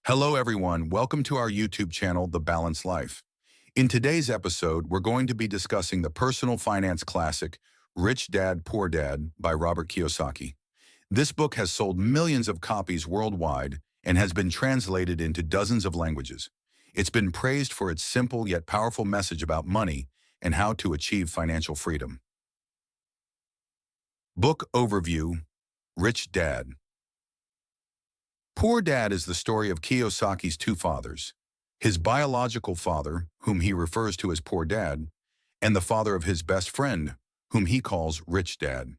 Hello everyone, welcome to our YouTube channel, The Balanced Life. In today's episode, we're going to be discussing the personal finance classic, Rich Dad, Poor Dad by Robert Kiyosaki. This book has sold millions of copies worldwide and has been translated into dozens of languages. It's been praised for its simple yet powerful message about money and how to achieve financial freedom. Book Overview, Rich Dad. Poor Dad is the story of Kiyosaki's two fathers, his biological father, whom he refers to as Poor Dad, and the father of his best friend, whom he calls Rich Dad.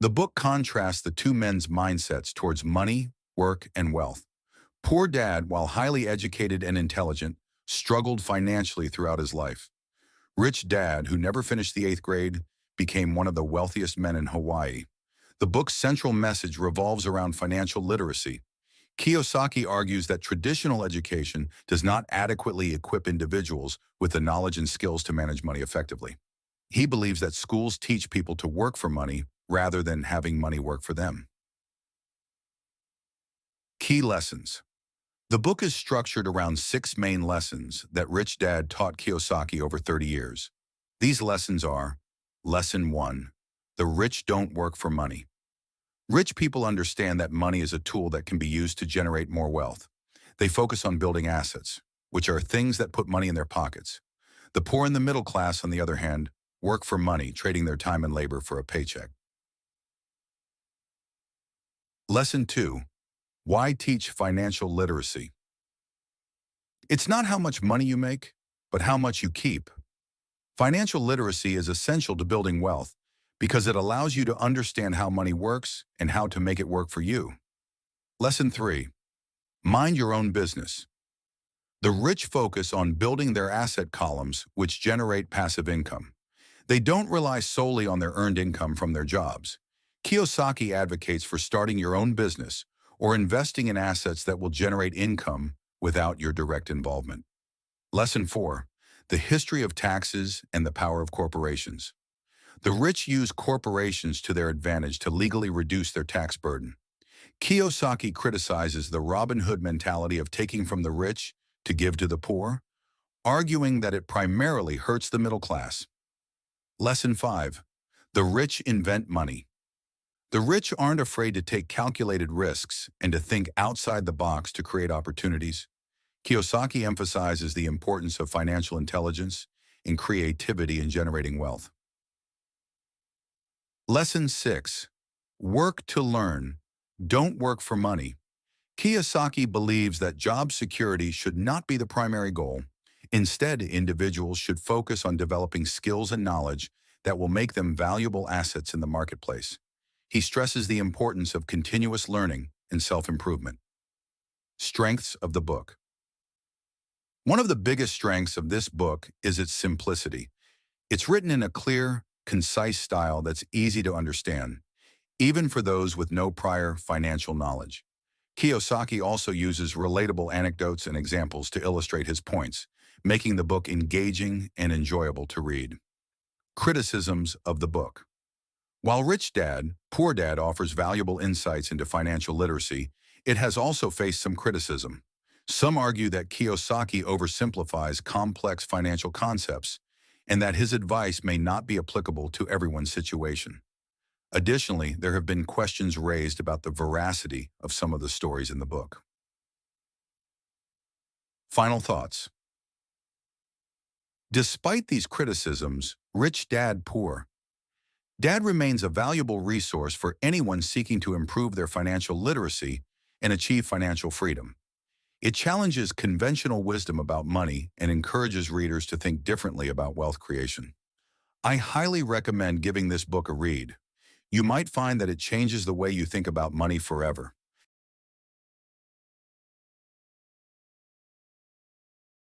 The book contrasts the two men's mindsets towards money, work, and wealth. Poor Dad, while highly educated and intelligent, struggled financially throughout his life. Rich Dad, who never finished the 8th grade, became one of the wealthiest men in Hawaii. The book's central message revolves around financial literacy. Kiyosaki argues that traditional education does not adequately equip individuals with the knowledge and skills to manage money effectively. He believes that schools teach people to work for money rather than having money work for them. Key lessons. The book is structured around 6 main lessons that Rich Dad taught Kiyosaki over 30 years. These lessons are: Lesson 1. The rich don't work for money. Rich people understand that money is a tool that can be used to generate more wealth. They focus on building assets, which are things that put money in their pockets. The poor and the middle class, on the other hand, work for money, trading their time and labor for a paycheck. Lesson 2. Why teach financial literacy? It's not how much money you make, but how much you keep. Financial literacy is essential to building wealth because it allows you to understand how money works and how to make it work for you. Lesson 3. Mind your own business. The rich focus on building their asset columns, which generate passive income. They don't rely solely on their earned income from their jobs. Kiyosaki advocates for starting your own business or investing in assets that will generate income without your direct involvement. Lesson 4. The history of taxes and the power of corporations. The rich use corporations to their advantage to legally reduce their tax burden. Kiyosaki criticizes the Robin Hood mentality of taking from the rich to give to the poor, arguing that it primarily hurts the middle class. Lesson 5. The rich invent money. The rich aren't afraid to take calculated risks and to think outside the box to create opportunities. Kiyosaki emphasizes the importance of financial intelligence and creativity in generating wealth. Lesson 6. Work to learn. Don't work for money. Kiyosaki believes that job security should not be the primary goal. Instead, individuals should focus on developing skills and knowledge that will make them valuable assets in the marketplace. He stresses the importance of continuous learning and self-improvement. Strengths of the book. One of the biggest strengths of this book is its simplicity. It's written in a clear, concise style that's easy to understand, even for those with no prior financial knowledge. Kiyosaki also uses relatable anecdotes and examples to illustrate his points, making the book engaging and enjoyable to read. Criticisms of the book. While Rich Dad, Poor Dad offers valuable insights into financial literacy, it has also faced some criticism. Some argue that Kiyosaki oversimplifies complex financial concepts and that his advice may not be applicable to everyone's situation. Additionally, there have been questions raised about the veracity of some of the stories in the book. Final thoughts. Despite these criticisms, Rich Dad, Poor Dad remains a valuable resource for anyone seeking to improve their financial literacy and achieve financial freedom. It challenges conventional wisdom about money and encourages readers to think differently about wealth creation. I highly recommend giving this book a read. You might find that it changes the way you think about money forever.